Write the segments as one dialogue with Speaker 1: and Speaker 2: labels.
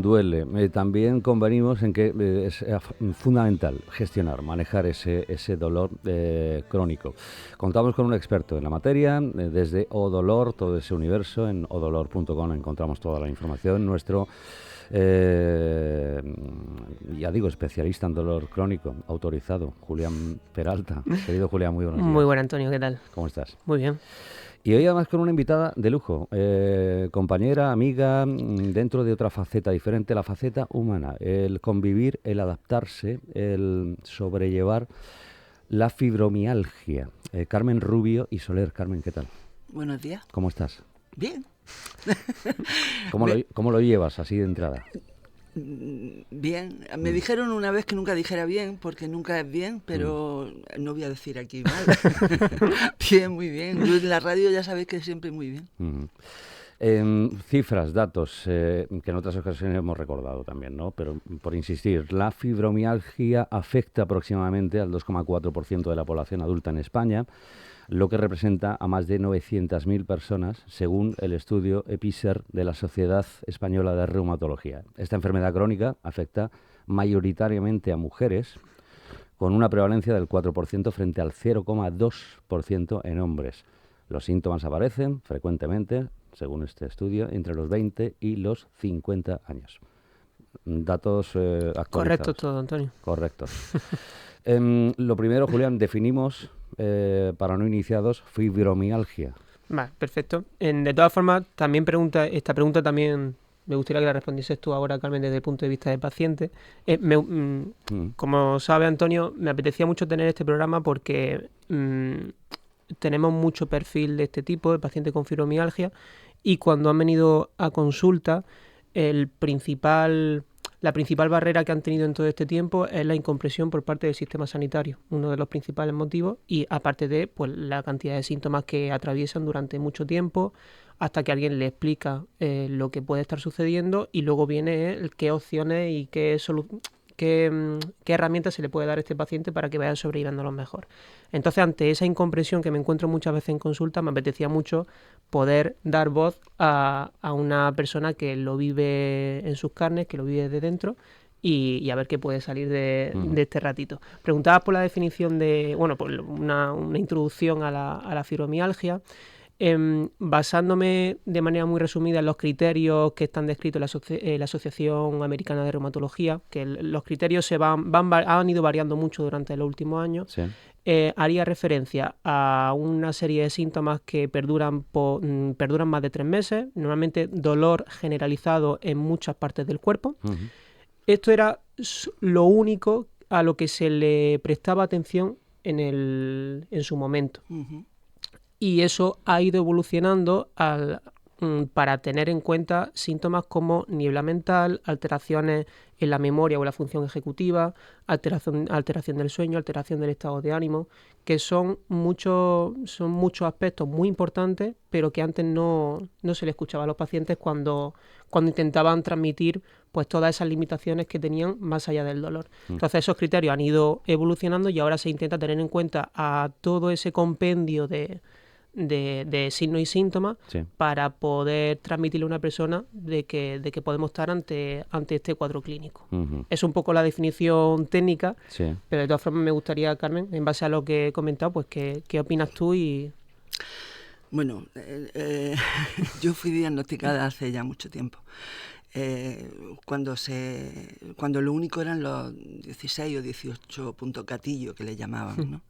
Speaker 1: duele. También convenimos en que es fundamental gestionar, manejar ese dolor crónico. Contamos con un experto en la materia, desde Odolor, todo ese universo. En odolor.com encontramos toda la información. Nuestro, ya digo, especialista en dolor crónico, autorizado, Julián Peralta. Querido Julián, muy buenos días.
Speaker 2: Muy buen, Antonio, ¿qué tal?
Speaker 1: ¿Cómo estás?
Speaker 2: Muy bien.
Speaker 1: Y hoy además con una invitada de lujo, compañera, amiga, dentro de otra faceta diferente, la faceta humana, el convivir, el adaptarse, el sobrellevar la fibromialgia. Carmen Rubio y Soler. Carmen, ¿qué tal?
Speaker 3: Buenos días.
Speaker 1: ¿Cómo estás?
Speaker 3: Bien.
Speaker 1: ¿Cómo lo llevas así de entrada?
Speaker 3: Bien. Me dijeron una vez que nunca dijera bien, porque nunca es bien, pero no voy a decir aquí mal. Bien, muy bien. Yo en la radio ya sabéis que siempre muy bien.
Speaker 1: Cifras, datos, que en otras ocasiones hemos recordado también, ¿no? Pero por insistir, la fibromialgia afecta aproximadamente al 2,4% de la población adulta en España, lo que representa a más de 900.000 personas, según el estudio EPISER de la Sociedad Española de Reumatología. Esta enfermedad crónica afecta mayoritariamente a mujeres, con una prevalencia del 4% frente al 0,2% en hombres. Los síntomas aparecen frecuentemente, según este estudio, entre los 20 y los 50 años. Datos actualizados.
Speaker 2: Correcto todo, Antonio.
Speaker 1: Correctos. Lo primero, Julián, definimos, para no iniciados, fibromialgia.
Speaker 2: Vale, perfecto. De todas formas, también esta pregunta también me gustaría que la respondieses tú ahora, Carmen, desde el punto de vista de paciente. Como sabe Antonio, me apetecía mucho tener este programa porque tenemos mucho perfil de este tipo, de paciente con fibromialgia, y cuando han venido a consulta, la principal barrera que han tenido en todo este tiempo es la incomprensión por parte del sistema sanitario, uno de los principales motivos, y aparte de pues, la cantidad de síntomas que atraviesan durante mucho tiempo, hasta que alguien le explica lo que puede estar sucediendo, y luego viene qué opciones y qué herramientas se le puede dar a este paciente para que vaya sobreviviéndolo mejor. Entonces, ante esa incomprensión que me encuentro muchas veces en consulta, me apetecía mucho poder dar voz a una persona que lo vive en sus carnes, que lo vive de dentro, y a ver qué puede salir de este ratito. Preguntabas por la definición por una introducción a la fibromialgia. Basándome de manera muy resumida en los criterios que están descritos en la Asociación Americana de Reumatología, que los criterios han ido variando mucho durante los últimos años,
Speaker 1: Sí.
Speaker 2: Haría referencia a una serie de síntomas que perduran más de 3 meses, normalmente dolor generalizado en muchas partes del cuerpo. Esto era lo único a lo que se le prestaba atención en su momento. Y eso ha ido evolucionando para tener en cuenta síntomas como niebla mental, alteraciones en la memoria o la función ejecutiva, alteración del sueño, alteración del estado de ánimo, que son muchos aspectos muy importantes, pero que antes no se le escuchaba a los pacientes cuando intentaban transmitir pues todas esas limitaciones que tenían más allá del dolor. Entonces esos criterios han ido evolucionando y ahora se intenta tener en cuenta a todo ese compendio de signos y síntomas, sí, para poder transmitirle a una persona de que podemos estar ante este cuadro clínico. Es un poco la definición técnica, sí, pero de todas formas me gustaría, Carmen, en base a lo que he comentado, pues ¿qué opinas tú?
Speaker 3: Bueno, yo fui diagnosticada hace ya mucho tiempo. Cuando lo único eran los 16 o 18 puntos gatillo que le llamaban, ¿no?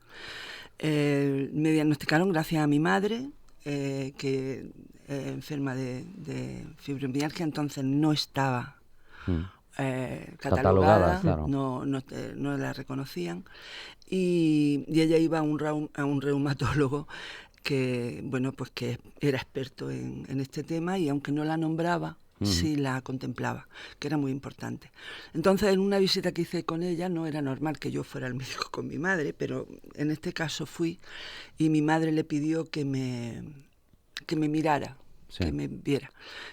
Speaker 3: Me diagnosticaron gracias a mi madre, que enferma de fibromialgia, entonces no estaba catalogada, claro. no la reconocían, y ella iba a un reumatólogo que, bueno, pues que era experto en este tema, y aunque no la nombraba, sí la contemplaba, que era muy importante. Entonces, en una visita que hice con ella, no era normal que yo fuera al médico con mi madre, pero en este caso fui, y mi madre le pidió que me mirara,
Speaker 1: Sí.
Speaker 3: que me viera.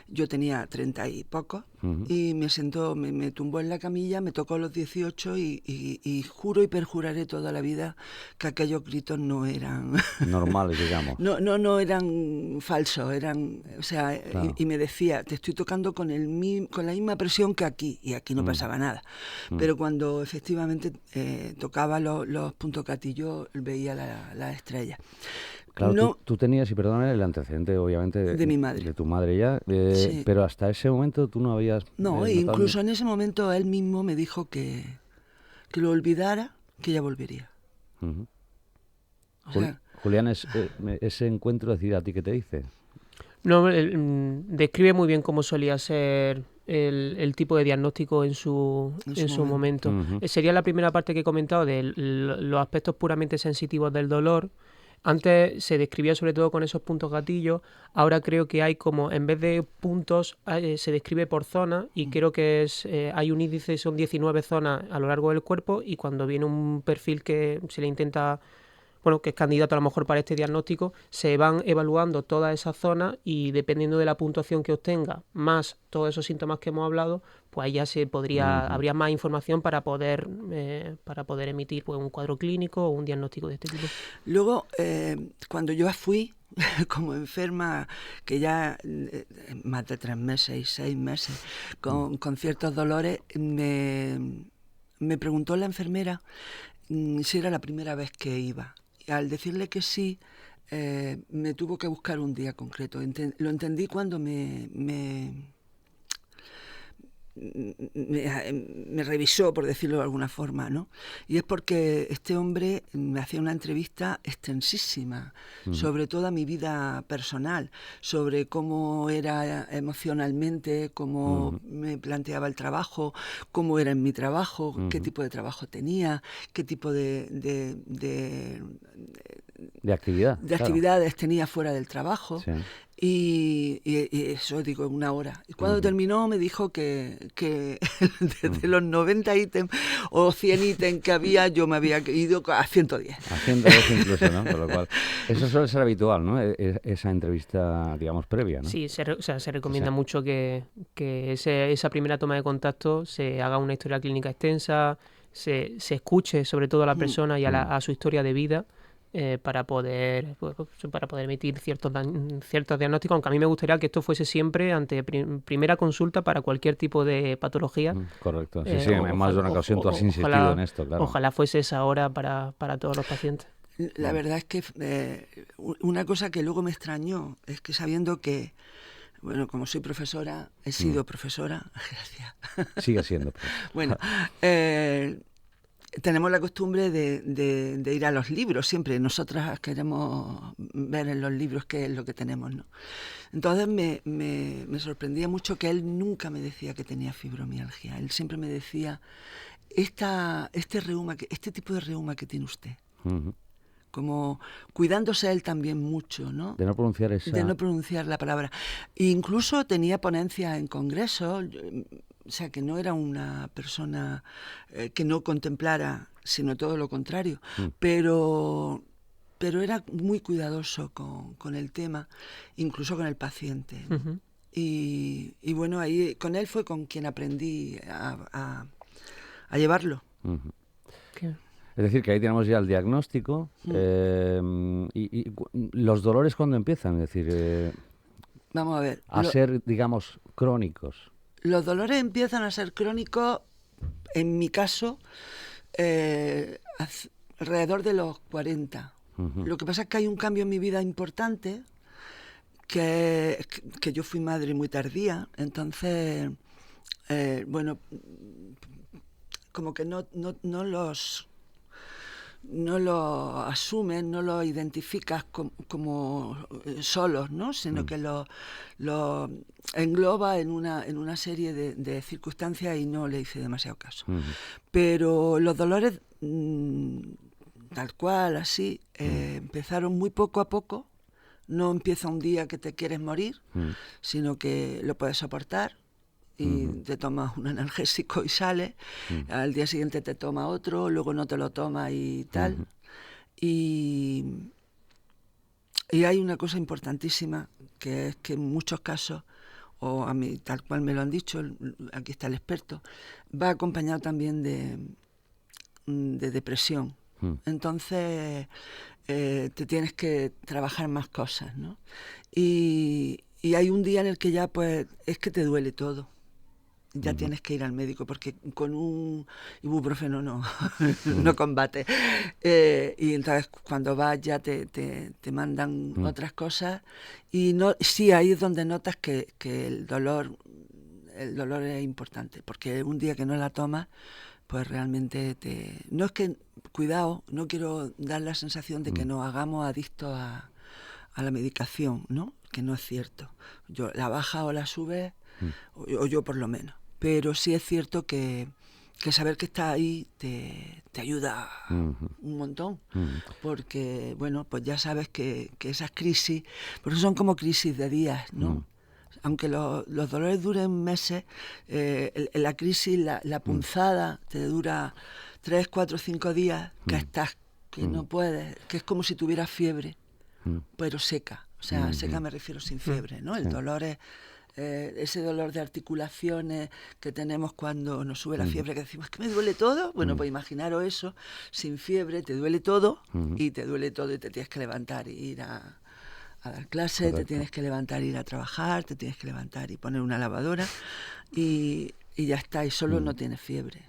Speaker 3: Yo tenía 30 y pocos y me sentó, me tumbó en la camilla, me tocó los 18 y juro y perjuraré toda la vida que aquellos gritos no eran
Speaker 1: Normales, digamos.
Speaker 3: no eran falsos, eran, o sea,
Speaker 1: Claro.
Speaker 3: y me decía, te estoy tocando con la misma presión que aquí, y aquí no pasaba nada. Pero cuando efectivamente tocaba los puntos gatillo, veía la estrella.
Speaker 1: Claro,
Speaker 3: No,
Speaker 1: tú tenías, y perdona, el antecedente, obviamente,
Speaker 3: de mi madre.
Speaker 1: de tu madre ya,
Speaker 3: Sí.
Speaker 1: pero hasta ese momento tú no habías...
Speaker 3: No,
Speaker 1: notado
Speaker 3: incluso en ese momento él mismo me dijo que lo olvidara, que ella volvería.
Speaker 1: Ujú.
Speaker 3: O sea,
Speaker 1: Julián, ese encuentro, decir, ¿a ti qué te dice?
Speaker 2: No, describe muy bien cómo solía ser el tipo de diagnóstico en su momento.
Speaker 1: Ujú.
Speaker 2: Sería la primera parte que he comentado de los aspectos puramente sensitivos del dolor. Antes se describía sobre todo con esos puntos gatillos, ahora creo que hay como, en vez de puntos, se describe por zona y creo que hay un índice, son 19 zonas a lo largo del cuerpo y cuando viene un perfil que se le intenta, bueno, que es candidato a lo mejor para este diagnóstico, se van evaluando todas esas zonas y dependiendo de la puntuación que obtenga, más todos esos síntomas que hemos hablado, pues ahí ya habría más información para poder emitir pues, un cuadro clínico o un diagnóstico de este tipo.
Speaker 3: luego, cuando yo fui como enferma, que ya más de 3 meses y 6 meses, con ciertos dolores, me preguntó la enfermera si era la primera vez que iba. Y al decirle que sí, me tuvo que buscar un día concreto. Lo entendí cuando me revisó, por decirlo de alguna forma, ¿no? Y es porque este hombre me hacía una entrevista extensísima sobre toda mi vida personal, sobre cómo era emocionalmente, cómo me planteaba el trabajo, cómo era en mi trabajo, qué tipo de trabajo tenía, qué tipo de
Speaker 1: actividad.
Speaker 3: de
Speaker 1: claro.
Speaker 3: actividades tenía fuera del trabajo.
Speaker 1: Sí.
Speaker 3: Y eso, digo, 1 hora. Y cuando terminó me dijo que desde los 90 ítems o 100 ítems que había, yo me había ido a 110.
Speaker 1: A 110 incluso, ¿no? Con lo cual, eso suele ser habitual, ¿no? Esa entrevista, digamos, previa, ¿no?
Speaker 2: Sí, se recomienda mucho que esa primera toma de contacto se haga una historia clínica extensa, se escuche sobre todo a la persona y a su historia de vida para poder emitir ciertos diagnósticos, aunque a mí me gustaría que esto fuese siempre ante primera consulta para cualquier tipo de patología.
Speaker 1: Correcto, sí, en más de una ocasión tú has insistido en esto, claro.
Speaker 2: Ojalá fuese esa hora para todos los pacientes.
Speaker 3: La verdad es que una cosa que luego me extrañó es que sabiendo que, bueno, como soy profesora, he sido profesora, gracias.
Speaker 1: Sigue siendo. Pues.
Speaker 3: Bueno, tenemos la costumbre de ir a los libros siempre. Nosotras queremos ver en los libros qué es lo que tenemos, ¿no? Entonces me sorprendía mucho que él nunca me decía que tenía fibromialgia. Él siempre me decía, este tipo de reuma que tiene usted. Como cuidándose él también mucho, ¿no?
Speaker 1: De no pronunciar
Speaker 3: De no pronunciar la palabra. E incluso tenía ponencias en congresos, o sea, que no era una persona que no contemplara, sino todo lo contrario. Pero era muy cuidadoso con el tema, incluso con el paciente, ¿no? Y bueno, ahí con él fue con quien aprendí a llevarlo.
Speaker 1: Es decir, que ahí tenemos ya el diagnóstico. Y los dolores, ¿cuándo empiezan? Es decir,
Speaker 3: vamos a ver.
Speaker 1: Ser, digamos, crónicos.
Speaker 3: Los dolores empiezan a ser crónicos, en mi caso, alrededor de los 40. Lo que pasa es que hay un cambio en mi vida importante, que yo fui madre muy tardía, entonces, bueno, como que no los asumes, no los identificas como solos, ¿no? Sino que los engloba en una serie de circunstancias y no le hice demasiado caso. Pero los dolores, tal cual, así, empezaron muy poco a poco. No empieza un día que te quieres morir, sino que lo puedes soportar. Y te tomas un analgésico y sale, al día siguiente te toma otro, luego no te lo toma y tal. Y Y hay una cosa importantísima, que es que en muchos casos, o a mí tal cual me lo han dicho, aquí está el experto, va acompañado también de depresión. Entonces te tienes que trabajar más cosas, ¿no? Y hay un día en el que ya pues es que te duele todo. Ya tienes que ir al médico, porque con un ibuprofeno no combate. Y entonces cuando vas ya te mandan otras cosas. Y sí, ahí es donde notas que el dolor es importante, porque un día que no la tomas, pues realmente no es que, cuidado, no quiero dar la sensación de que nos hagamos adictos a la medicación, ¿no? Que no es cierto. Yo la baja o la sube, o yo por lo menos. Pero sí es cierto que saber que está ahí te ayuda un montón. Porque, bueno, pues ya sabes que esas crisis, porque son como crisis de días, ¿no? Aunque los dolores duren meses, la crisis, la punzada, te dura 3, 4, 5 días, que estás, que no puedes, que es como si tuvieras fiebre, pero seca. O sea, seca me refiero sin fiebre, ¿no? El dolor es ese dolor de articulaciones que tenemos cuando nos sube la fiebre, que decimos, ¿que me duele todo? Bueno, pues imaginaros eso, sin fiebre, te duele todo, y te duele todo y te tienes que levantar e ir a dar clase, te tienes que levantar e ir a trabajar, te tienes que levantar y poner una lavadora y ya está, y solo no tienes fiebre.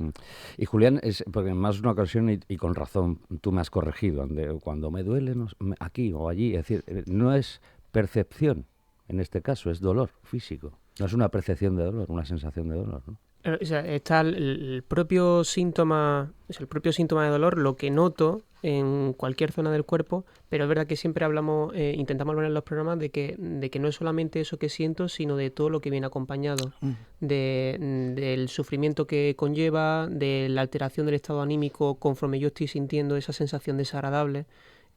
Speaker 1: Y Julián, porque en más de una ocasión, y con razón, tú me has corregido, cuando me duele aquí o allí, es decir, no es percepción, en este caso, es dolor físico, no es una percepción de dolor, una sensación de dolor, ¿no?
Speaker 2: O sea, está el propio síntoma, el propio síntoma de dolor, lo que noto en cualquier zona del cuerpo, pero es verdad que siempre hablamos, intentamos hablar en los programas de que no es solamente eso que siento, sino de todo lo que viene acompañado, del sufrimiento que conlleva, de la alteración del estado anímico conforme yo estoy sintiendo esa sensación desagradable,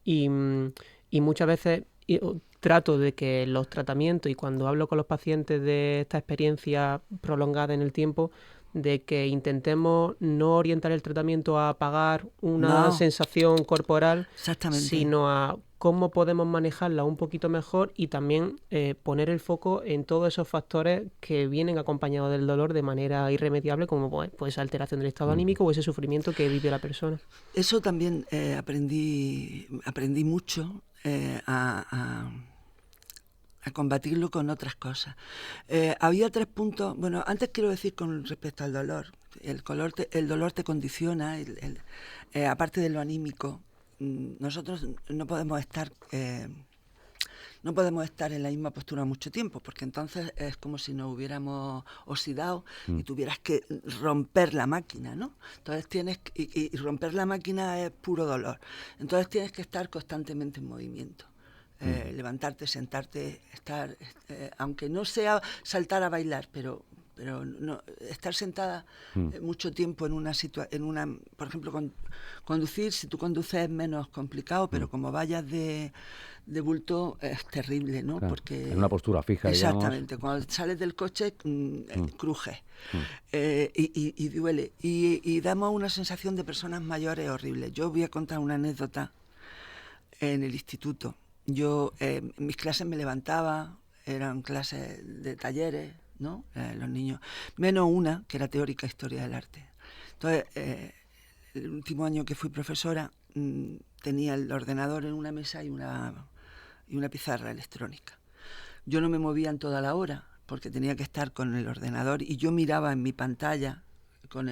Speaker 2: y muchas veces trato de que los tratamientos, y cuando hablo con los pacientes de esta experiencia prolongada en el tiempo, de que intentemos no orientar el tratamiento a apagar una sensación corporal, sino a cómo podemos manejarla un poquito mejor, y también poner el foco en todos esos factores que vienen acompañados del dolor de manera irremediable, como pues alteración del estado anímico o ese sufrimiento que vive la persona.
Speaker 3: Eso también aprendí mucho a combatirlo con otras cosas. Había 3 puntos. Bueno, antes quiero decir con respecto al dolor. El dolor te condiciona, aparte de lo anímico. Nosotros no podemos estar en la misma postura mucho tiempo, porque entonces es como si nos hubiéramos oxidado y tuvieras que romper la máquina, ¿no? Entonces y romper la máquina es puro dolor. Entonces tienes que estar constantemente en movimiento. Levantarte, sentarte, estar, aunque no sea saltar a bailar, pero no, estar sentada mucho tiempo en una situación, por ejemplo, conducir, si tú conduces es menos complicado, pero como vayas de bulto es terrible, ¿no?
Speaker 1: Claro,
Speaker 3: porque
Speaker 1: en una postura fija,
Speaker 3: exactamente,
Speaker 1: digamos.
Speaker 3: cuando sales del coche crujes y duele, y damos una sensación de personas mayores horrible. Yo voy a contar una anécdota. En el instituto yo mis clases me levantaba, eran clases de talleres, ¿no? Los niños, menos una que era teórica historia del arte. Entonces, el último año que fui profesora, tenía el ordenador en una mesa y una pizarra electrónica. Yo no me movía en toda la hora porque tenía que estar con el ordenador, y yo miraba en mi pantalla con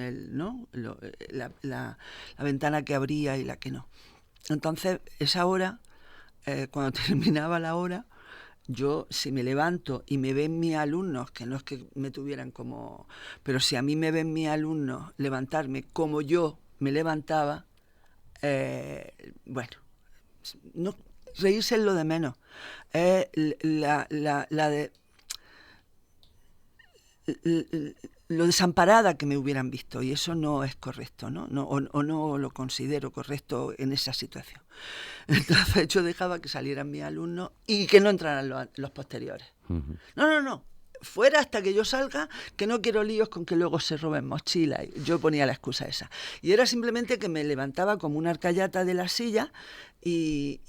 Speaker 3: la ventana que abría y la que no. Entonces, esa hora, cuando terminaba la hora, yo, si me levanto y me ven mis alumnos, que no es que me tuvieran como... Pero si a mí me ven mis alumnos levantarme como yo me levantaba, bueno, no, reírse es lo de menos. Lo desamparada que me hubieran visto, y eso no es correcto, ¿no? O no lo considero correcto en esa situación. Entonces yo dejaba que salieran mis alumnos y que no entraran los posteriores. No. fuera hasta que yo salga, que no quiero líos con que luego se roben mochilas. Yo ponía la excusa esa. Y era simplemente que me levantaba como una arcayata de la silla y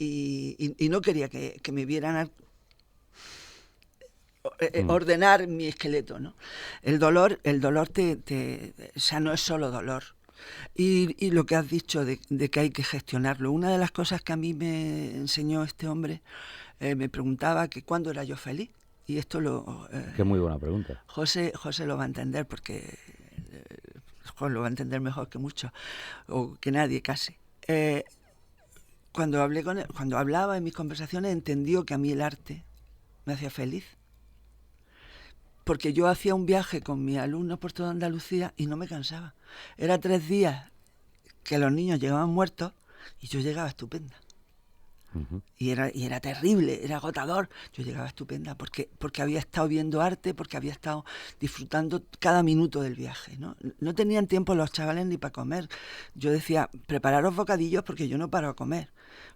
Speaker 3: no quería que me vieran ordenar mi esqueleto, ¿no? El dolor o sea, no es solo dolor. Y lo que has dicho de que hay que gestionarlo. Una de las cosas que a mí me enseñó este hombre, me preguntaba que cuándo era yo feliz. Y esto
Speaker 1: Qué muy buena pregunta.
Speaker 3: José lo va a entender porque lo va a entender mejor que muchos, o que nadie casi. Cuando hablé con él, cuando hablaba en mis conversaciones, entendió que a mí el arte me hacía feliz. Porque yo hacía un viaje con mis alumnos por toda Andalucía y no me cansaba. Era 3 días que los niños llegaban muertos y yo llegaba estupenda. Uh-huh. Y era terrible, era agotador. Yo llegaba estupenda porque había estado viendo arte, porque había estado disfrutando cada minuto del viaje, ¿no? No tenían tiempo los chavales ni para comer. Yo decía, prepararos bocadillos porque yo no paro a comer.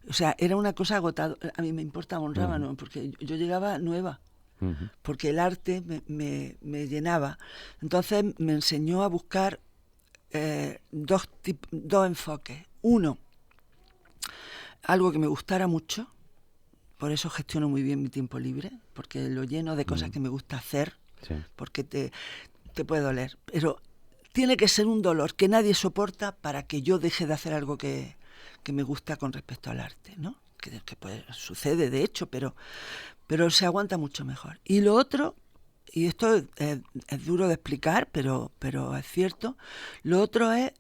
Speaker 3: O sea, era una cosa agotada. A mí me importaba un rábano, uh-huh, porque yo llegaba nueva. Uh-huh. Porque el arte me llenaba. Entonces me enseñó a buscar dos enfoques. Uno, algo que me gustara mucho, por eso gestiono muy bien mi tiempo libre, porque lo lleno de cosas que me gusta hacer, sí, porque te puede doler. Pero tiene que ser un dolor que nadie soporta para que yo deje de hacer algo que me gusta con respecto al arte, ¿no? Que pues, sucede de hecho, pero se aguanta mucho mejor. Y lo otro, y esto es duro de explicar, pero es cierto, lo otro es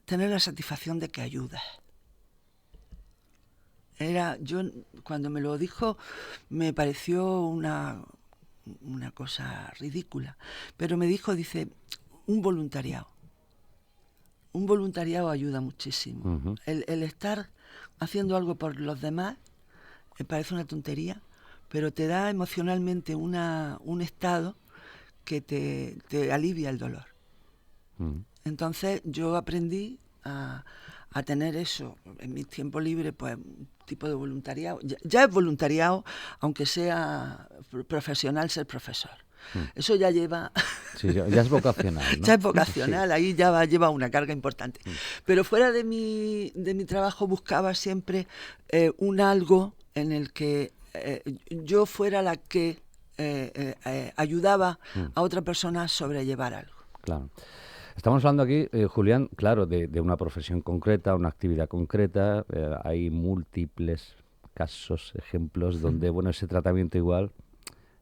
Speaker 3: tener la satisfacción de que ayudas. Yo cuando me lo dijo me pareció una cosa ridícula, pero me dijo, dice, un voluntariado ayuda muchísimo. Uh-huh. El estar haciendo algo por los demás me parece una tontería, pero te da emocionalmente un estado que te alivia el dolor. Uh-huh. Entonces yo aprendí a tener eso en mi tiempo libre, pues un tipo de voluntariado. Ya es voluntariado, aunque sea profesional, ser profesor. Eso ya lleva...
Speaker 1: Sí, ya es vocacional, ¿no?
Speaker 3: Ya es vocacional, sí. Ahí ya lleva una carga importante. Pero fuera de mi trabajo buscaba siempre un algo en el que yo fuera la que ayudaba a otra persona a sobrellevar algo.
Speaker 1: Claro. Estamos hablando aquí, Julián, claro, de una profesión concreta, una actividad concreta. Hay múltiples casos, ejemplos, donde, bueno, ese tratamiento igual...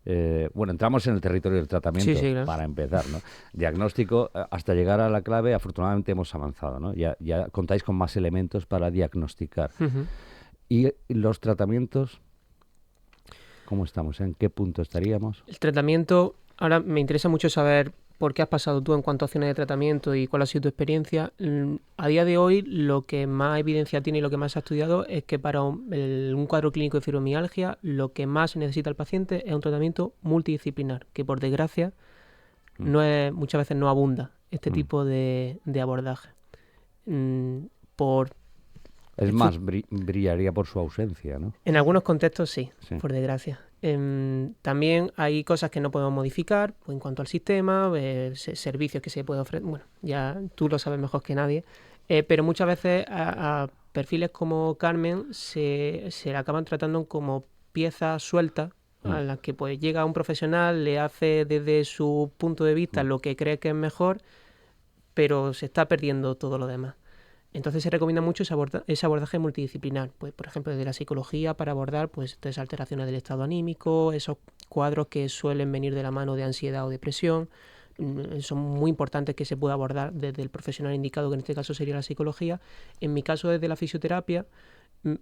Speaker 1: entramos en el territorio del tratamiento, sí, claro, para empezar, ¿no? Diagnóstico, hasta llegar a la clave, afortunadamente hemos avanzado, ¿no? Ya contáis con más elementos para diagnosticar. Uh-huh. ¿Y los tratamientos? ¿Cómo estamos? ¿En qué punto estaríamos?
Speaker 2: El tratamiento, ahora me interesa mucho saber por qué has pasado tú en cuanto a acciones de tratamiento y cuál ha sido tu experiencia. A día de hoy, lo que más evidencia tiene y lo que más se ha estudiado es que para un cuadro clínico de fibromialgia, lo que más necesita el paciente es un tratamiento multidisciplinar, que por desgracia muchas veces no abunda este tipo de abordaje.
Speaker 1: Brillaría por su ausencia, ¿no?
Speaker 2: En algunos contextos sí, por desgracia. También hay cosas que no podemos modificar pues, en cuanto al sistema, servicios que se pueden ofrecer. Bueno, ya tú lo sabes mejor que nadie, pero muchas veces a perfiles como Carmen se le acaban tratando como piezas sueltas a las que pues llega un profesional, le hace desde su punto de vista lo que cree que es mejor, pero se está perdiendo todo lo demás. Entonces se recomienda mucho ese abordaje multidisciplinar, pues por ejemplo desde la psicología para abordar pues esas alteraciones del estado anímico, esos cuadros que suelen venir de la mano de ansiedad o depresión, son muy importantes que se pueda abordar desde el profesional indicado, que en este caso sería la psicología. En mi caso desde la fisioterapia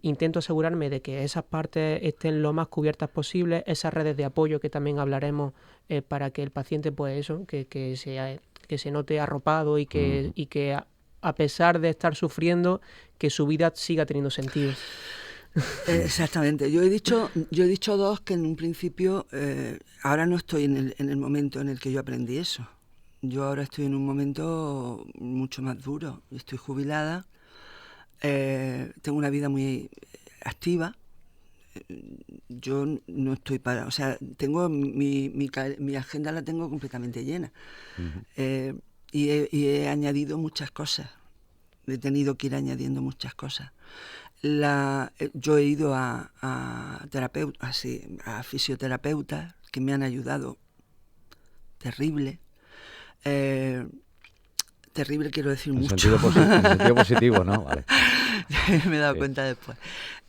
Speaker 2: intento asegurarme de que esas partes estén lo más cubiertas posible, esas redes de apoyo que también hablaremos para que el paciente pues eso, que se note arropado y que a pesar de estar sufriendo, que su vida siga teniendo sentido.
Speaker 3: Exactamente. Yo he dicho dos que en un principio, ahora no estoy en el momento en el que yo aprendí eso. Yo ahora estoy en un momento mucho más duro. Estoy jubilada, tengo una vida muy activa, yo no estoy para... O sea, tengo mi agenda la tengo completamente llena. Y he añadido muchas cosas. He tenido que ir añadiendo muchas cosas. Yo he ido a terapeutas, a fisioterapeutas que me han ayudado. Terrible. Terrible quiero decir mucho.
Speaker 1: En sentido positivo, ¿no? Vale.
Speaker 3: Me he dado cuenta después.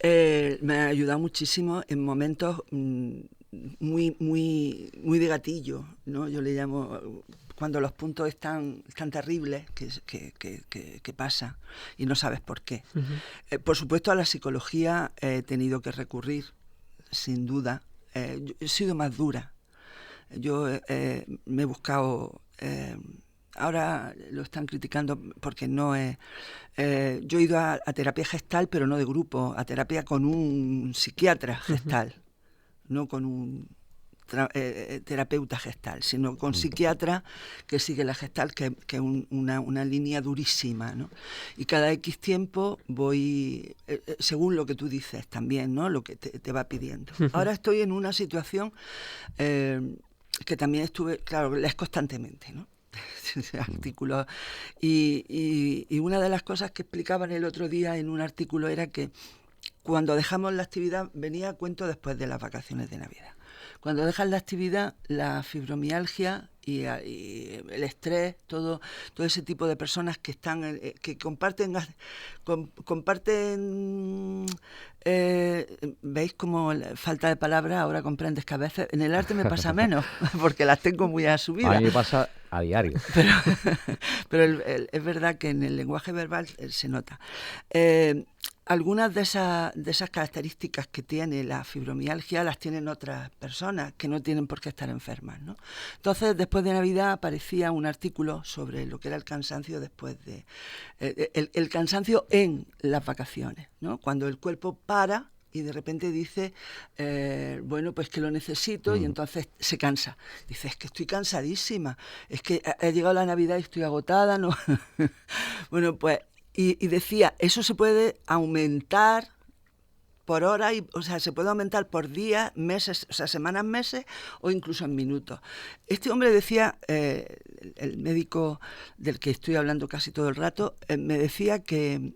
Speaker 3: Me ha ayudado muchísimo en momentos muy de gatillo, ¿no? Yo le llamo cuando los puntos están terribles, que pasa y no sabes por qué. Por supuesto, a la psicología he tenido que recurrir, sin duda. Yo he sido más dura. Yo me he buscado... ahora lo están criticando porque no es... yo he ido a terapia gestal, pero no de grupo, a terapia con un psiquiatra gestal, no con un terapeuta gestal, sino con psiquiatra que sigue la gestal, que es una línea durísima, ¿no? Y cada X tiempo voy, según lo que tú dices también, ¿no? Lo que te va pidiendo. Ahora estoy en una situación que también estuve, claro, lees constantemente, ¿no? Artículos. Y una de las cosas que explicaban el otro día en un artículo era que cuando dejamos la actividad, venía cuento después de las vacaciones de Navidad. Cuando dejas la actividad, la fibromialgia y el estrés, todo ese tipo de personas que están, que comparten, veis como falta de palabras, ahora comprendes que a veces en el arte me pasa menos, porque las tengo muy asumidas.
Speaker 1: A mí me pasa a diario.
Speaker 3: Pero es verdad que en el lenguaje verbal se nota. Algunas de esas características que tiene la fibromialgia las tienen otras personas que no tienen por qué estar enfermas, ¿no? Entonces, después de Navidad aparecía un artículo sobre lo que era el cansancio después de... el cansancio en las vacaciones, ¿no? Cuando el cuerpo para y de repente dice, bueno, pues que lo necesito, y entonces se cansa. Dice, es que estoy cansadísima, es que ha llegado la Navidad y estoy agotada, ¿no? Bueno, pues... Y decía, eso se puede aumentar por hora, o sea, se puede aumentar por días, meses, o sea, semanas, meses, o incluso en minutos. Este hombre decía, el médico del que estoy hablando casi todo el rato, me decía que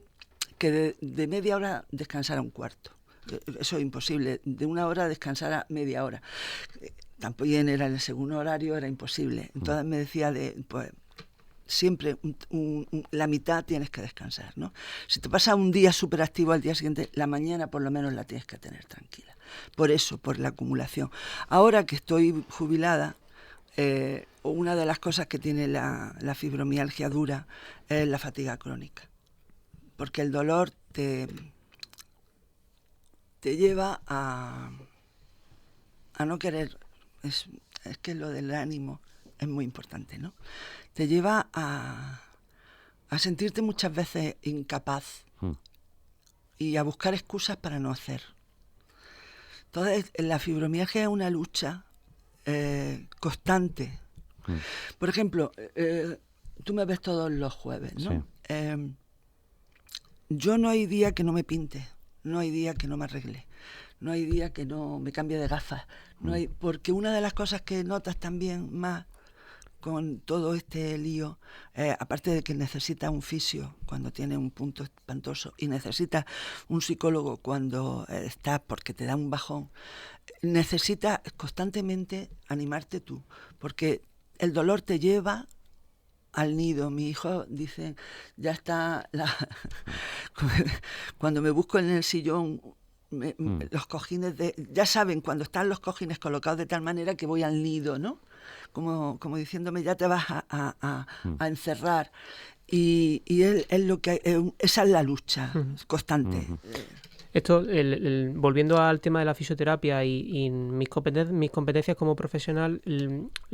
Speaker 3: de media hora descansara un cuarto. Eso es imposible, de una hora descansar a media hora. Tampoco era en el segundo horario, era imposible. Entonces me decía pues siempre la mitad tienes que descansar, ¿no? Si te pasa un día súper activo, al día siguiente, la mañana por lo menos la tienes que tener tranquila. Por eso, por la acumulación. Ahora que estoy jubilada, una de las cosas que tiene la fibromialgia dura es la fatiga crónica. Porque el dolor te lleva a no querer, es que lo del ánimo es muy importante, ¿no? Te lleva a sentirte muchas veces incapaz y a buscar excusas para no hacer. Entonces, la fibromialgia es una lucha constante. Por ejemplo, tú me ves todos los jueves, ¿no? Sí. Yo no hay día que no me pinte, no hay día que no me arregle, no hay día que no me cambie de gafas, porque una de las cosas que notas también más con todo este lío, aparte de que necesitas un fisio cuando tienes un punto espantoso y necesitas un psicólogo cuando estás porque te da un bajón, necesitas constantemente animarte tú, porque el dolor te lleva al nido. Mi hijo dice, ya está, cuando me busco en el sillón, los cojines, ya saben, cuando están los cojines colocados de tal manera que voy al nido, ¿no? Como diciéndome, ya te vas a encerrar. Y él lo que esa es la lucha constante.
Speaker 2: Esto, volviendo al tema de la fisioterapia y mis competencias como profesional,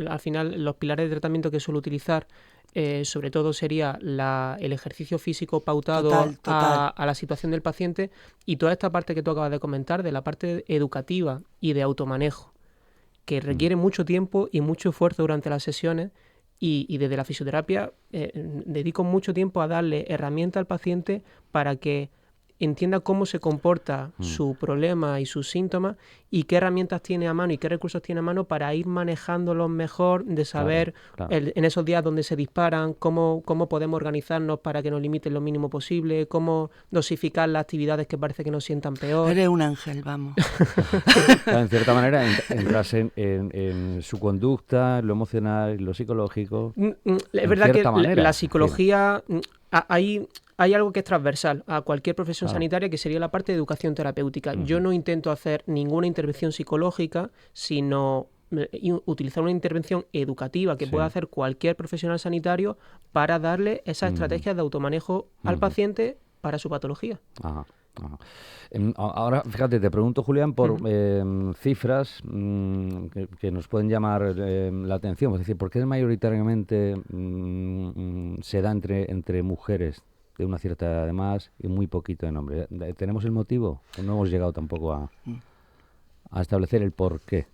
Speaker 2: al final los pilares de tratamiento que suelo utilizar, sobre todo sería el ejercicio físico pautado total. A la situación del paciente, y toda esta parte que tú acabas de comentar, de la parte educativa y de automanejo, que requiere mucho tiempo y mucho esfuerzo durante las sesiones, y desde la fisioterapia dedico mucho tiempo a darle herramientas al paciente para que entienda cómo se comporta su problema y sus síntomas y qué herramientas tiene a mano y qué recursos tiene a mano para ir manejándolos mejor, de saber en esos días donde se disparan, cómo podemos organizarnos para que nos limiten lo mínimo posible, cómo dosificar las actividades que parece que nos sientan peor.
Speaker 3: Eres un ángel, vamos.
Speaker 1: En cierta manera entras en su conducta, lo emocional, lo psicológico.
Speaker 2: Es verdad que la psicología, hay algo que es transversal a cualquier profesión sanitaria, que sería la parte de educación terapéutica. Yo no intento hacer ninguna intervención psicológica, sino utilizar una intervención educativa que pueda hacer cualquier profesional sanitario para darle esas estrategias de automanejo al paciente para su patología.
Speaker 1: Ajá. Ajá. Ahora, fíjate, te pregunto, Julián, por cifras que nos pueden llamar la atención. Es decir, ¿por qué mayoritariamente se da entre mujeres de una cierta edad además y muy poquito en hombres? ¿Tenemos el motivo? ¿O no hemos llegado tampoco a establecer el por qué?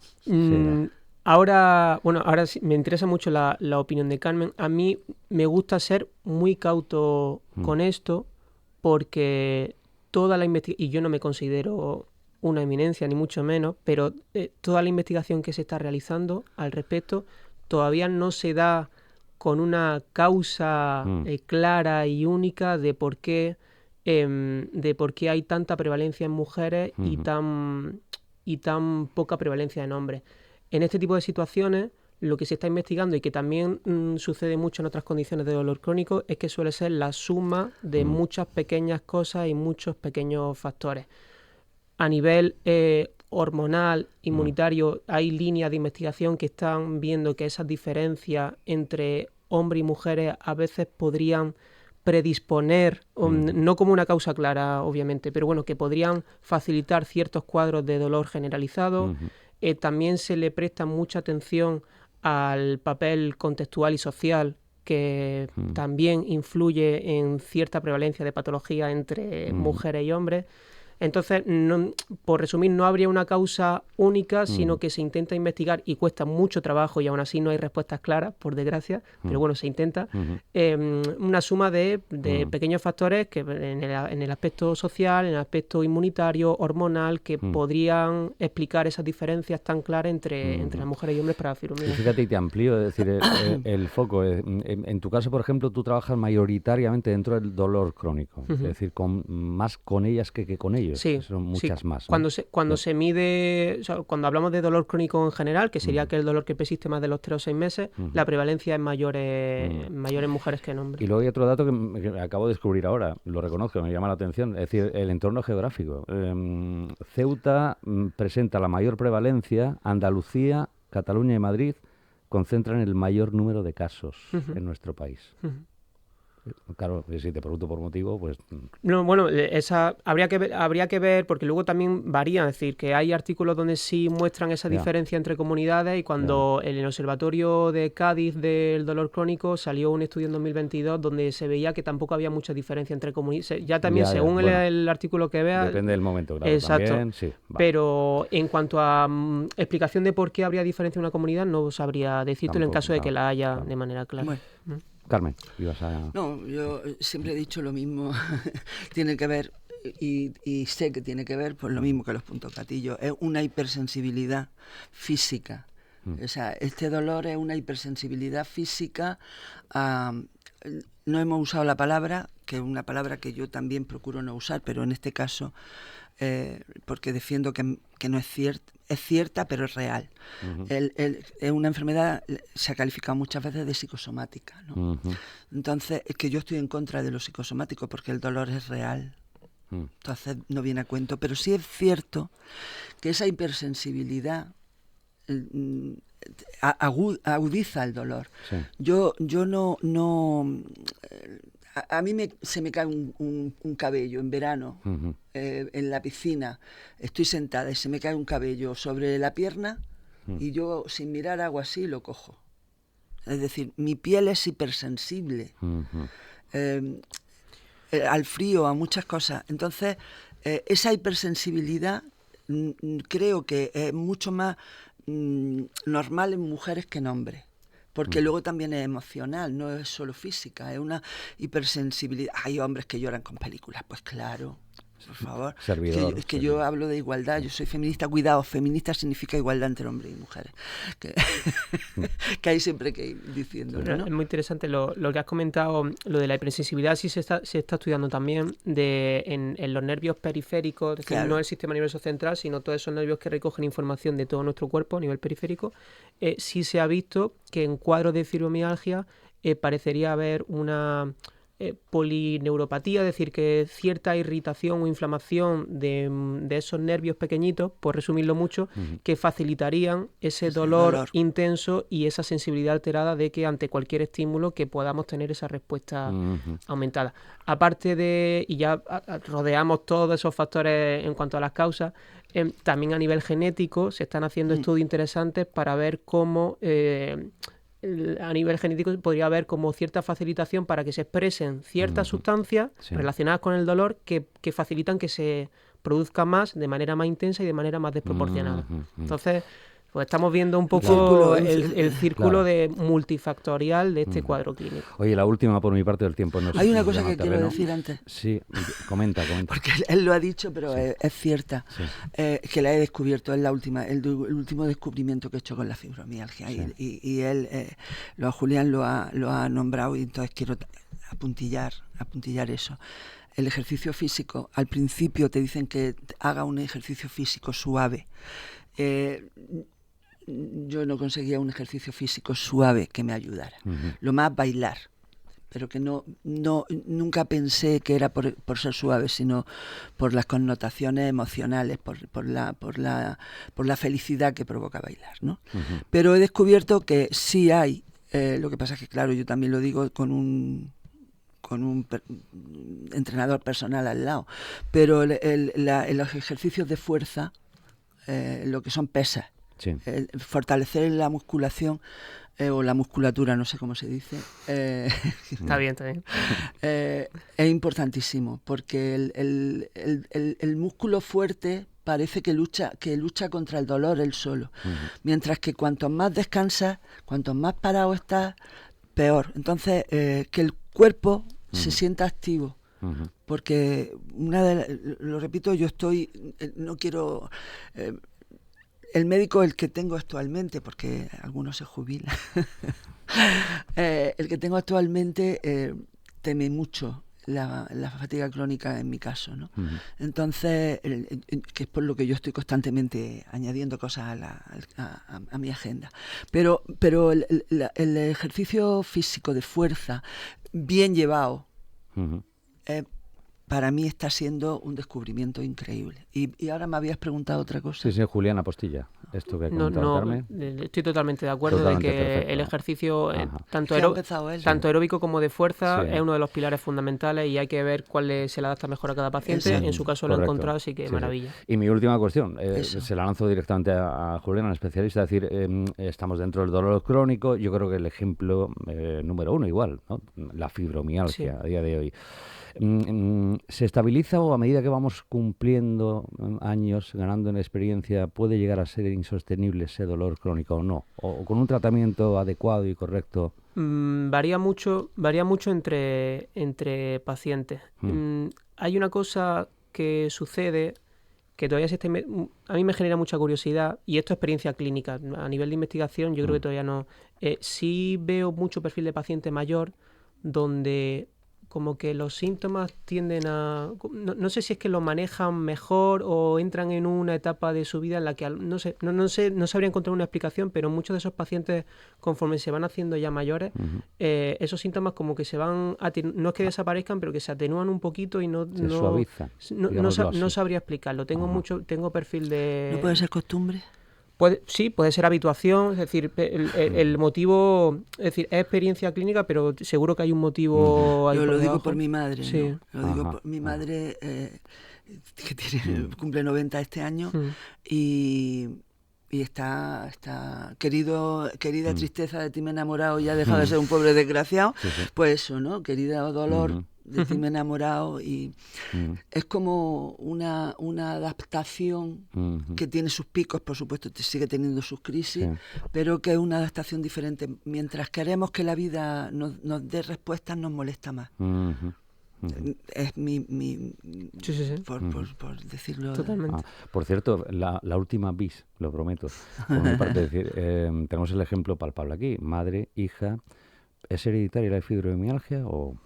Speaker 2: Ahora sí, me interesa mucho la opinión de Carmen. A mí me gusta ser muy cauto con esto porque toda la investigación, y yo no me considero una eminencia ni mucho menos, pero toda la investigación que se está realizando al respecto todavía no se da con una causa clara y única de por qué hay tanta prevalencia en mujeres y tan poca prevalencia en hombres. En este tipo de situaciones, lo que se está investigando y que también sucede mucho en otras condiciones de dolor crónico es que suele ser la suma de muchas pequeñas cosas y muchos pequeños factores. A nivel hormonal, inmunitario, hay líneas de investigación que están viendo que esas diferencias entre hombres y mujeres a veces podrían predisponer, no como una causa clara, obviamente, pero bueno, que podrían facilitar ciertos cuadros de dolor generalizado. También se le presta mucha atención al papel contextual y social que también influye en cierta prevalencia de patología entre mujeres y hombres. Entonces, por resumir, no habría una causa única, sino que se intenta investigar y cuesta mucho trabajo y aún así no hay respuestas claras, por desgracia, pero bueno, se intenta, una suma de pequeños factores que en el aspecto social, en el aspecto inmunitario, hormonal, que podrían explicar esas diferencias tan claras entre las mujeres y hombres para la fibromialgia.
Speaker 1: Y fíjate, y te amplío, es decir, el foco. En tu caso, por ejemplo, tú trabajas mayoritariamente dentro del dolor crónico, es decir, más con ellas que con ellos.
Speaker 2: Sí,
Speaker 1: son muchas más,
Speaker 2: ¿no? Cuando se mide, o sea, cuando hablamos de dolor crónico en general, que sería aquel dolor que persiste más de los 3 o 6 meses, la prevalencia es mayor en mujeres que en hombres.
Speaker 1: Y luego hay otro dato que acabo de descubrir ahora, lo reconozco, me llama la atención, es decir, el entorno geográfico. Ceuta presenta la mayor prevalencia, Andalucía, Cataluña y Madrid concentran el mayor número de casos en nuestro país. Claro, si te pregunto por motivo, pues...
Speaker 2: No, bueno, esa habría que ver, porque luego también varía, es decir, que hay artículos donde sí muestran esa diferencia entre comunidades y cuando en el Observatorio de Cádiz del dolor crónico salió un estudio en 2022 donde se veía que tampoco había mucha diferencia entre comunidades. Ya también, según el artículo que veas...
Speaker 1: Depende del momento, claro.
Speaker 2: Exacto.
Speaker 1: También, sí,
Speaker 2: pero en cuanto a explicación de por qué habría diferencia en una comunidad, no sabría decirte en el caso de que la haya de manera clara.
Speaker 3: Bueno.
Speaker 1: Carmen, ibas a...
Speaker 3: No, yo siempre he dicho lo mismo. Tiene que ver, y sé que tiene que ver, pues lo mismo que los puntos gatillos. Es una hipersensibilidad física. O sea, este dolor es una hipersensibilidad física a... No hemos usado la palabra, que es una palabra que yo también procuro no usar, pero en este caso, porque defiendo que no es cierta. Es cierta, pero es real. Es una enfermedad, se ha calificado muchas veces de psicosomática, ¿no? Entonces, es que yo estoy en contra de lo psicosomático porque el dolor es real. Entonces, no viene a cuento. Pero sí es cierto que esa hipersensibilidad agudiza el dolor. Sí. Yo no a mí se me cae un cabello en verano, en la piscina, estoy sentada y se me cae un cabello sobre la pierna y yo sin mirar hago así y lo cojo. Es decir, mi piel es hipersensible al frío, a muchas cosas. Entonces, esa hipersensibilidad creo que es mucho más normal en mujeres que en hombres. Porque luego también es emocional, no es solo física, es una hipersensibilidad. Hay hombres que lloran con películas, pues claro. por favor.
Speaker 1: Servidor.
Speaker 3: Es que yo hablo de igualdad, yo soy feminista, cuidado, feminista significa igualdad entre hombres y mujeres. Que hay siempre que ir diciendo, ¿no?
Speaker 2: Es muy interesante lo que has comentado, lo de la hipersensibilidad, sí se está estudiando también en los nervios periféricos, es decir,
Speaker 3: Claro.
Speaker 2: no el sistema nervioso central, sino todos esos nervios que recogen información de todo nuestro cuerpo a nivel periférico. Sí se ha visto que en cuadros de fibromialgia parecería haber una polineuropatía, es decir, que cierta irritación o inflamación de esos nervios pequeñitos, por resumirlo mucho, que facilitarían ese dolor intenso y esa sensibilidad alterada de que ante cualquier estímulo que podamos tener esa respuesta aumentada. Aparte de, y ya rodeamos todos esos factores en cuanto a las causas, también a nivel genético se están haciendo estudios interesantes para ver cómo a nivel genético podría haber como cierta facilitación para que se expresen ciertas sustancias relacionadas con el dolor que facilitan que se produzca más, de manera más intensa y de manera más desproporcionada. Entonces, pues estamos viendo un poco el círculo de multifactorial de este cuadro clínico.
Speaker 1: Oye, la última por mi parte del tiempo. No
Speaker 3: Hay una cosa que quiero decir antes.
Speaker 1: Sí, comenta.
Speaker 3: Porque él lo ha dicho, pero es cierta. Sí. Que la he descubierto, es la última, el último descubrimiento que he hecho con la fibromialgia. Sí. Y él, Julián lo ha nombrado, y entonces quiero apuntillar eso. El ejercicio físico, al principio te dicen que haga un ejercicio físico suave. Yo no conseguía un ejercicio físico suave que me ayudara. Lo más bailar, pero que nunca pensé que era por ser suave, sino por las connotaciones emocionales, por la felicidad que provoca bailar, ¿no? Pero he descubierto que sí hay, lo que pasa es que, claro, yo también lo digo con un entrenador personal al lado, pero los ejercicios de fuerza, lo que son pesas, fortalecer la musculación o la musculatura, no sé cómo se dice.
Speaker 2: Está bien.
Speaker 3: Es importantísimo, porque el músculo fuerte parece que lucha contra el dolor él solo, mientras que cuanto más descansas, cuanto más parado estás, peor. Entonces, que el cuerpo se sienta activo. Porque lo repito, no quiero... el médico, el que tengo actualmente, porque algunos se jubilan, el que tengo actualmente teme mucho la fatiga crónica en mi caso, ¿no? Entonces, que es por lo que yo estoy constantemente añadiendo cosas a mi agenda. Pero el ejercicio físico de fuerza, bien llevado, para mí está siendo un descubrimiento increíble. Y ahora me habías preguntado otra cosa.
Speaker 1: Sí, Julián Apostilla. Esto que comentaba Carmen.
Speaker 2: Estoy totalmente de acuerdo de que perfecto. El ejercicio, tanto aeróbico como de fuerza, es uno de los pilares fundamentales y hay que ver cuál se le adapta mejor a cada paciente. En su caso lo he encontrado, así que maravilla.
Speaker 1: Y mi última cuestión, se la lanzo directamente a Julián, al especialista, es decir, estamos dentro del dolor crónico. Yo creo que el ejemplo número uno igual, ¿no? La fibromialgia a día de hoy. ¿Se estabiliza o a medida que vamos cumpliendo años, ganando en experiencia, puede llegar a ser insostenible ese dolor crónico o no? ¿O con un tratamiento adecuado y correcto?
Speaker 2: Varía mucho entre pacientes. Hay una cosa que sucede que todavía a mí me genera mucha curiosidad, y esto es experiencia clínica. A nivel de investigación yo creo que todavía no. Sí veo mucho perfil de paciente mayor donde como que los síntomas tienden a... No sé si es que lo manejan mejor o entran en una etapa de su vida en la que... No sabría encontrar una explicación, pero muchos de esos pacientes, conforme se van haciendo ya mayores, esos síntomas como que se van... no es que desaparezcan, pero que se atenúan un poquito y
Speaker 1: se suavizan.
Speaker 2: No sabría explicarlo. Tengo perfil de...
Speaker 3: ¿No puede ser costumbre?
Speaker 2: Puede ser habituación, es decir, el motivo, es decir, es experiencia clínica, pero seguro que hay un motivo...
Speaker 3: Yo lo digo por mi madre,
Speaker 2: sí.
Speaker 3: ¿no? Lo digo por mi madre, que cumple 90 este año, y está querida tristeza de ti me he enamorado, ya ha dejado de ser un pobre desgraciado, pues eso, ¿no? Querida dolor... de ti me he enamorado, y es como una adaptación que tiene sus picos, por supuesto sigue teniendo sus crisis, pero que es una adaptación diferente. Mientras queremos que la vida nos dé respuestas, nos molesta más. Es mi
Speaker 2: Sí.
Speaker 3: por decirlo.
Speaker 2: Totalmente.
Speaker 1: Por cierto, la última bis, lo prometo. Por mi parte, decir, tenemos el ejemplo palpable aquí. Madre, hija, ¿es hereditaria la fibromialgia o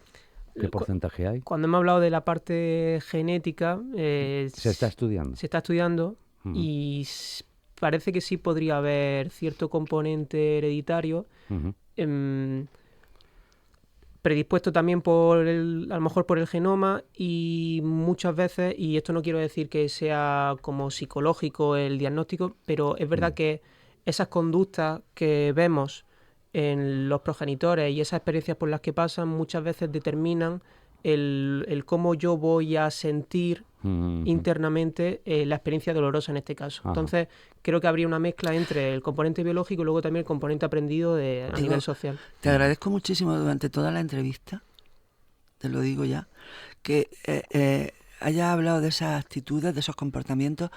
Speaker 1: qué porcentaje hay?
Speaker 2: Cuando hemos hablado de la parte genética...
Speaker 1: Se está estudiando.
Speaker 2: Se está estudiando y parece que sí podría haber cierto componente hereditario, predispuesto también a lo mejor por el genoma, y muchas veces, y esto no quiero decir que sea como psicológico el diagnóstico, pero es verdad que esas conductas que vemos en los progenitores y esas experiencias por las que pasan muchas veces determinan el cómo yo voy a sentir internamente la experiencia dolorosa en este caso. Entonces, creo que habría una mezcla entre el componente biológico y luego también el componente aprendido a nivel social.
Speaker 3: Te agradezco muchísimo durante toda la entrevista, te lo digo ya, que hayas hablado de esas actitudes, de esos comportamientos,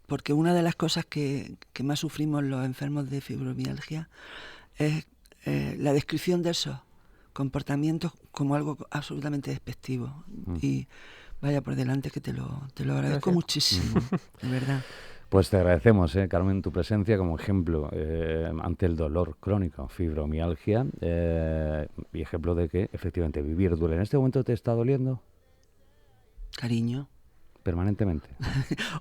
Speaker 3: porque una de las cosas que más sufrimos los enfermos de fibromialgia es la descripción de esos comportamientos como algo absolutamente despectivo. Y vaya por delante que te lo agradezco muchísimo, de verdad.
Speaker 1: Pues te agradecemos, Carmen, tu presencia como ejemplo ante el dolor crónico, fibromialgia, y ejemplo de que efectivamente vivir duele. ¿En este momento te está doliendo?
Speaker 3: Cariño.
Speaker 1: Permanentemente.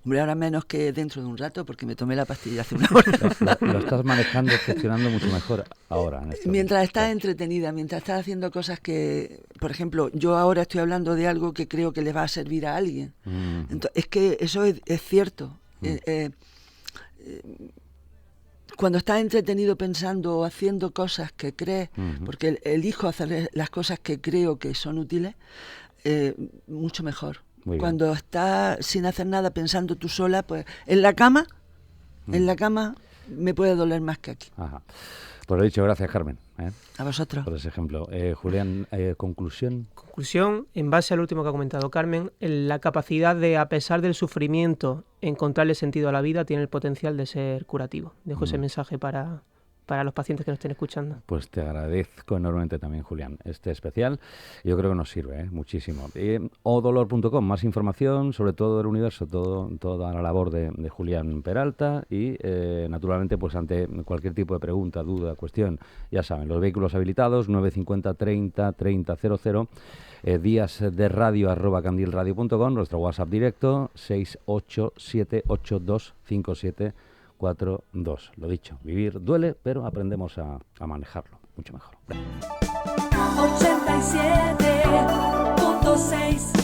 Speaker 3: Hombre, ahora menos que dentro de un rato, porque me tomé la pastilla hace una hora.
Speaker 1: Lo estás manejando, gestionando mucho mejor ahora.
Speaker 3: Mientras estás entretenida, mientras estás haciendo cosas que, por ejemplo, yo ahora estoy hablando de algo que creo que le va a servir a alguien. Entonces, es que eso es cierto. Cuando estás entretenido pensando o haciendo cosas que crees, porque elijo hacer las cosas que creo que son útiles, mucho mejor. Cuando estás sin hacer nada pensando tú sola, pues en la cama me puede doler más que aquí.
Speaker 1: Ajá. Pues lo dicho, gracias, Carmen.
Speaker 3: A vosotros.
Speaker 1: Por ese ejemplo. Julián, conclusión.
Speaker 2: Conclusión, en base al último que ha comentado Carmen, la capacidad de, a pesar del sufrimiento, encontrarle sentido a la vida tiene el potencial de ser curativo. Dejo ese mensaje para los pacientes que nos estén escuchando.
Speaker 1: Pues te agradezco enormemente también, Julián, este especial. Yo creo que nos sirve muchísimo. Odolor.com, más información sobre todo el universo, toda la labor de Julián Peralta y, naturalmente, pues ante cualquier tipo de pregunta, duda, cuestión, ya saben, los vehículos habilitados, 950 30 30 00, días de radio @candilradio.com, nuestro WhatsApp directo, 687825742. Lo dicho, vivir duele, pero aprendemos a manejarlo mucho mejor.
Speaker 4: 87.6